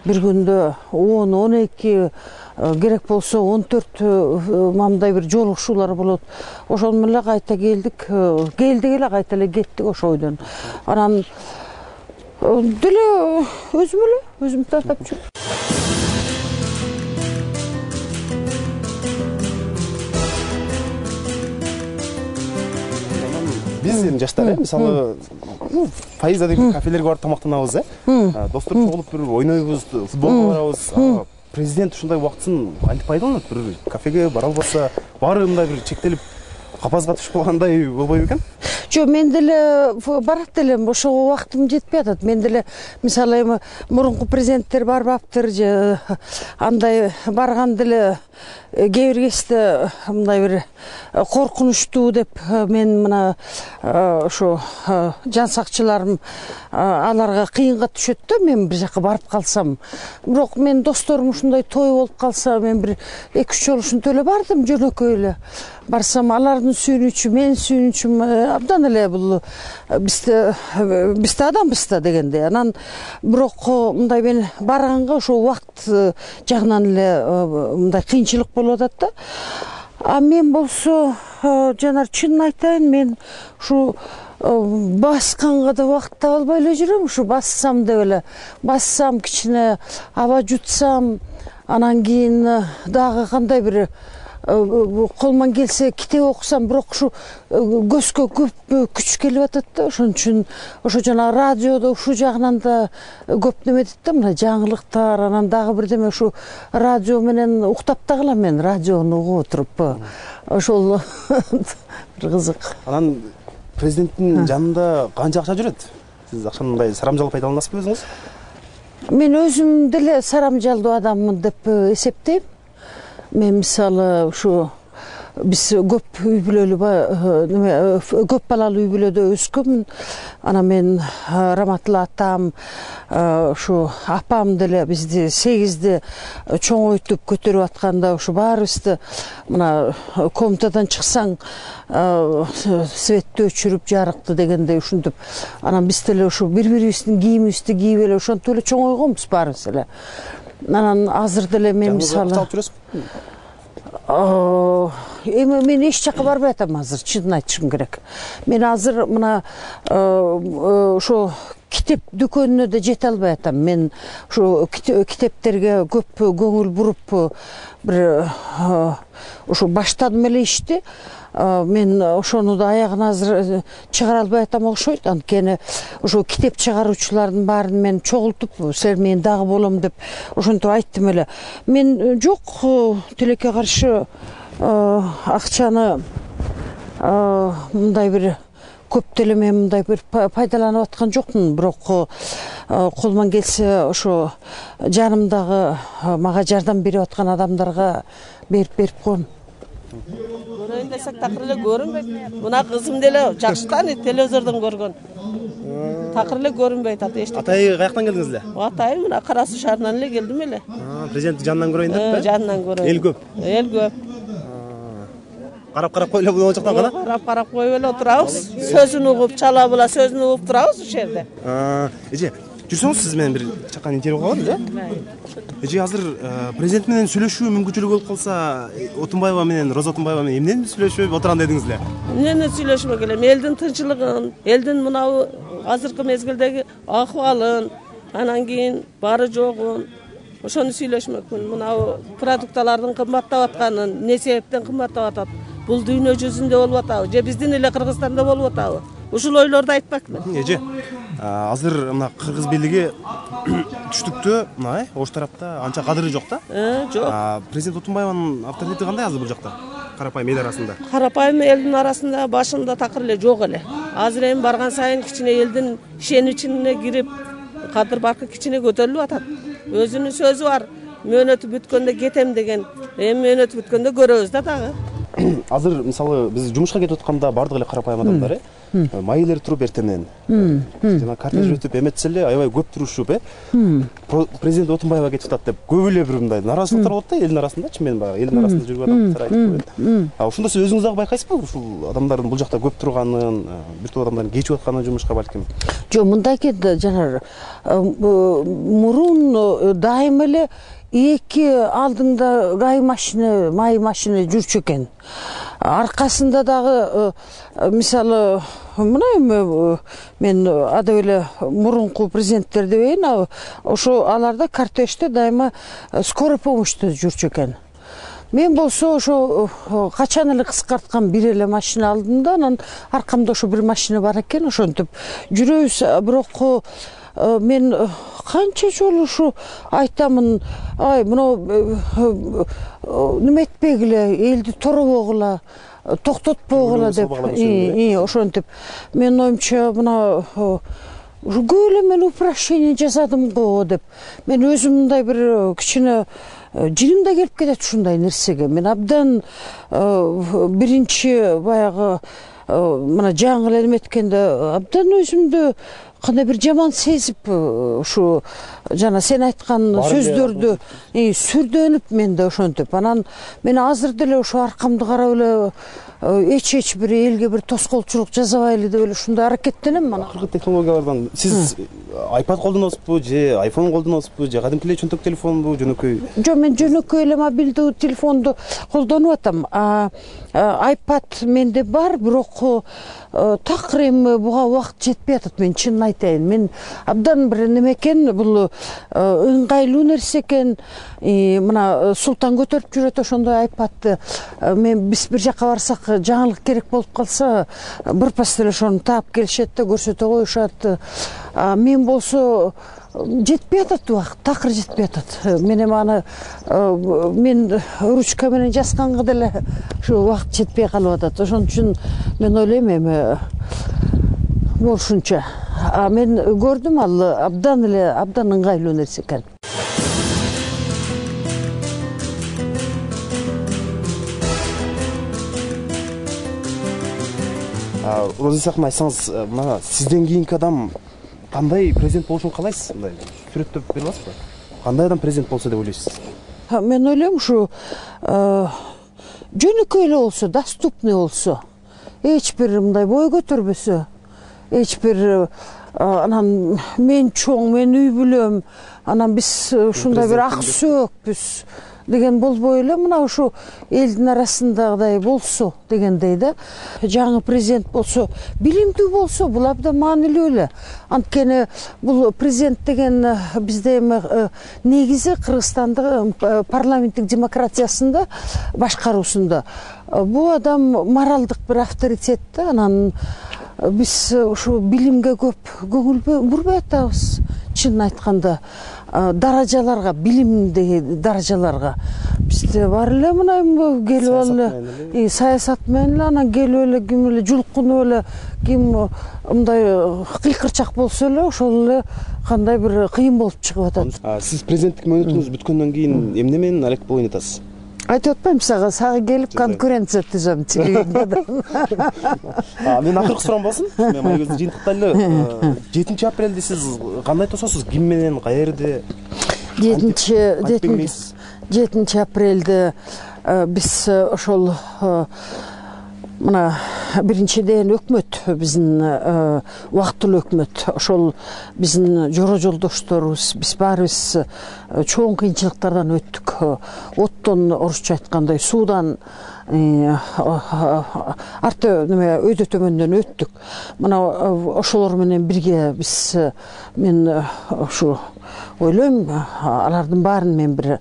бир күндө 10-12 керек болсо 14 мамдай бир жолугушуулар болот. Ошол менен эле кайта келдик эле кайта эле кеттик ошо ойдон. Анан деле өзүм тартап жүрүп. Биз жаштар, мисалы, Фаиза деген кафелерге барып тамактанабыз, достор чогулуп бир ойнойбуз, футболго барабыз. Президент ушундай убактысын кантип пайдаланат? Бир кафеге бара албаса, баары мындай бир чектелип, капазга түшүп калгандай болбойбу экен? Жок, мен деле барат элем, ошого убактым жетпей атат. Мен деле мисалы эми мурунку президенттер барбаптыр же андай барган деле кээ бир кезде мындай бир коркунучтуу деп мен мына ошо жан сакчыларым аларга кыйынга түшөт да, мен бир жака барып калсам. Бирок мен досторум ушундай той болуп калса, мен бир 2-3 жолу ушинтип эле бардым, жөнөкөй эле. Барсам алардын сүйүнүчү, менин сүйүнүчүм абдан эле бул бизде адамбыз да дегендей. Анан бирок мындай мен барганга ошо убакт жагынан эле мындай кыйынчылык болуп атат да. А мен болсо жанар чынын айтайын, мен ушу басканга да убакыт таба албай эле жүрөм. Ушу бассам деп эле, бассам кичине аба жутсам, анан кийин дагы кандай бир колман келсе китеп окусам, бирок ушу көзгө көп күч келип атат да. Ошон үчүн ошо жана радиодо ушул жагынан да көп неме дейт да, мына жаңылыктар, анан дагы бирдеме ушу радио менен уктап да калам мен, радиону угуп отуруп. Ошол бир кызык. Анан президенттин жанында канча акча жүрөт? Сиз акчаны мындай сарамжалып пайдаланасызбы өзүңүз? Мен өзүм деле сарамжалдуу адаммын деп эсептейм. Мен мисалы ушу биз көп үй бүлөлүү көп балалуу үй бүлөдө өскөнмүн. Анан мен раматылла атам, ушу апам деле бизди 8-де чоңойтуп көтөрүп атканда ушу баарыбызды мына комнатадан чыксаң светти өчүрүп жарыкты дегендей ушинтип. Анан биз деле ушу бири-бирибиздин кийимибизди кийип эле ошентип эле чоңойгонбуз баарыбыз эле. Анан азыр деле мен мисалы эми мен эч жака барбай атам азыр, чынын айтышым керек. Мен азыр мына ошо китеп дүкөнүнө да жете албай атам. Мен ошо китептерге көп көңүл буруп бир ошо баштадым эле ишти. Мен ошону да аягына азыр чыгара албай атам окшойт. Анткени ошо китеп чыгаруучулардын баарын мен чогултуп, силер мен дагы болом деп ошентип айттым эле. Мен жок, тилекке каршы акчаны мындай бир көп деле мен мындай бир пайдаланып аткан жокмун. Бирок колман келсе ошо жанымдагы мага жардам берип аткан адамдарга берип коем. Көрөйүн десек такыр эле көрүнбөйт. Мына кызым деле жакшы тааныйт, телевизордон көргөн. Такыр эле көрүнбөйт ата эчтеке. Атай каяктан келдиңиз эле? Атай мына Кара Суу шаарынан эле келдим эле. Президенттин жанынан көрөйүн деппи? Жанынан көрөйүн. Эл көп. Эл көп. Карап коюп эле жактан гана? Карап коюп эле отурабыз. Сөзүн угуп, чала була сөзүн угуп турабыз ушул жерде. Эже, жүрсөңүз сиз менен бир чакан интервью кылабыз, Эже, азыр президент менен сүйлөшүү мүмкүнчүлүгү болуп калса, Отунбаева менен Роза Отунбаева менен эмнени сүйлөшүп отурган дедиңиз эле? Эмнени сүйлөшмөк элем? Элдин тынччылыгын, элдин мынау азыркы мезгилдеги акыбалын, анан кийин бары жогун, ошону сүйлөшмөкмүн. Мынау продукталардын кымбаттап атканын, эмне себептен кымбаттап атат? Бул дүйнө жүзүндө болуп атабы же биздин эле Кыргызстанда болуп атабы? Ушул ойлорду айтпакмын. Эже, азыр мына кыргыз бийлиги түштүктө, мына ош тарапта анча кадыры жок да? Жок. Президент Отунбаеванын авторитети кандай азыр бул жакта? Карапайым эл арасында. Карапайым элдин арасында башында такыр эле жок эле. Азыр эми барган сайын кичине элдин ишеничине кирип, кадыр баркы кичине көтөрүлүп атат. Өзүнүн сөзү бар. Мөөнөтү бүткөндө кетем деген. Эми мөөнөтү бүткөндө көрөбүз да дагы. азыр мисалы биз жумушка кетип атканда бардык эле карапайым адамдар майылер туруп эртенен жана кортеж өтүп эметсе эле аябай көп турушуп президент Отунбаева кетип атат деп көп эле бир мындай нааразычылыктар болот да элдин арасындачы. Мен баягы элдин арасында жүрүп атам айтып. Ошондо сиз өзүңүз дагы байкайсызбы ушул адамдардын бул жакта көп турганын, бир топ адамдардын кечип атканын жумушка балким? Жок, мындай экен жанагы мурун дайым эле эки алдыңда май машина жүрчү экен. Аркасында дагы мисалы мына эми мен ада эле мурунку президенттер дебейин, ошо аларда кортежде дайыма скорый помощьта жүрчү экен. Мен болсо ошо качан эле кыскарткан бир эле машина алдым да, анан аркамда ошо бир машина бар экен, ошентип жүрөбүз. Бирок мен канча жолу ушу айтамын, ай мына неме этпегиле, элди торобогула, токтотпогула деп. Ошентип мен оюмча мына көп эле мен упрашение жасадым го деп. Мен өзүм мындай бир кичине жиним да келип кетет ушундай нерсеге. Мен абдан биринчи баягы мына жаңы эле эметкенде абдан өзүмдү кандай бир жаман сезип, ушу жана сен айткан сөздөрдү сүрдөнүп менде ошентип. Анан мен азыр деле ошо аркамды карап эле эч бир элге бир тоскоолчулук жасабайлы деп эле ушундай аракеттенем. Акыркы технологиялардан сиз iPad колдоносузбу, же iPhone колдоносузбу, же кадимки эле чөнтөк телефонбу, жөнөкөй? Жок, мен жөнөкөй эле мобилдүү телефонду колдонуп атам. iPad менде бар, бирок такыр эми буга убакыт жетпей атат. Мен чынын айтайын. Мен абдан бир неме экен, бул ыңгайлуу нерсе экен. Мына Султан көтөрүп жүрөт ошондой iPadты. Мен биз бир жака барсак, жаңылык керек болуп калса, бирпас эле ошону таап келишет да, көрсөтө коюшат. Мен болсо жетпей атат убакыт, такыр жетпей атат. Мен эми аны мен ручка менен жазганга деле ушу убакыт жетпей калып атат. Ошон үчүн мен ойлойм эми болушунча. Мен көрдүм, ал абдан ыңгайлуу нерсе экен. Роза Исаковна, айтсаңыз, мына сизден кийинки адам кандай президент болушун каалайсыз? Мындай сүрөттөп бере аласызбы? Кандай адам президент болсо деп ойлойсуз? Мен ойлойм, ушу жөнөкөй эле болсо, доступный болсо, эч бир мындай бой көтөрбөсө, эч бир анан мен чоң, мен үй бүлөм, анан биз ушундай бир ак сөөкпүз деген болбой эле, мына ушу элдин арасындагыдай болсо дегендей да. Жаңы президент болсо, билимдүү болсо, бул абдан маанилүү эле. Анткени бул президент деген бизде эми негизи Кыргызстандын парламенттик демократиясында, башкаруусунда бул адам моралдык бир авторитет да. Анан биз ушу билимге көп көңүл бурбай атабыз, чынын айтканда. Даражаларга, билимдеги даражаларга бизде бар эле мына келип эле саясат менен эле, анан келип эле ким эле жулкунуп эле, ким мындай кыйкырчак болсо эле ошол эле кандай бир кыйын болуп чыгып атат. Сиз президенттик мөөнөтүңүз бүткөндөн кийин эмне менен алек болуп атасыз? Айтып атпайм сага келип конкуренция түзөм телевидениеда. Мен акыркы суроом болсун. Мен мына кезде жыйынтыктайлы. 7 апрелде сиз кандай тососуз? Ким менен, каерде? 7 апрелде биз ошол мына биринчиден өкмөт, биздин убактылуу өкмөт, ошол биздин жора жолдошторубуз, биз баарыбыз чоң кыйынчылыктардан өттүк. Оттон, орусча айткандай, суудан, арты неме өйдө төмөндөн өттүк. Мына ошолор менен бирге биз, мен ушу ойлойм, алардын баарын мен бир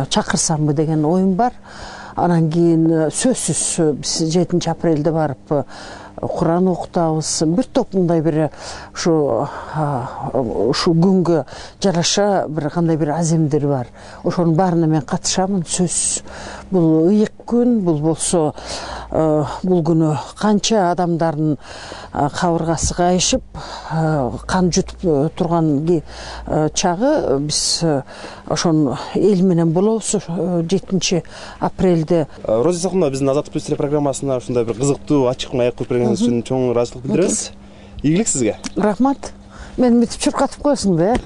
чакырсамбы деген оюм бар. Анан кийин сөзсүз биз 7 апрелде барып Куран окутабыз. Бир топ мындай бир ушу күнгө жараша бир кандай бир аземдер бар. Ошонун баарына мен катышамын, сөзсүз. бул ыйык күн, бул болсо бул күнү канча адамдардын кабыргасы кайышып, кан жутуп турган чагы, биз ошону эл менен болобуз 7 апрелде. Роза Исаховна, биздин Азаттык плюс программасына ушундай бир кызыктуу, ачык маек коюп бергениңиз үчүн чоң ыраазычылык билдиребиз. Ийгилик сизге. Рахмат. Мен мынтип чуркатып коесуң да.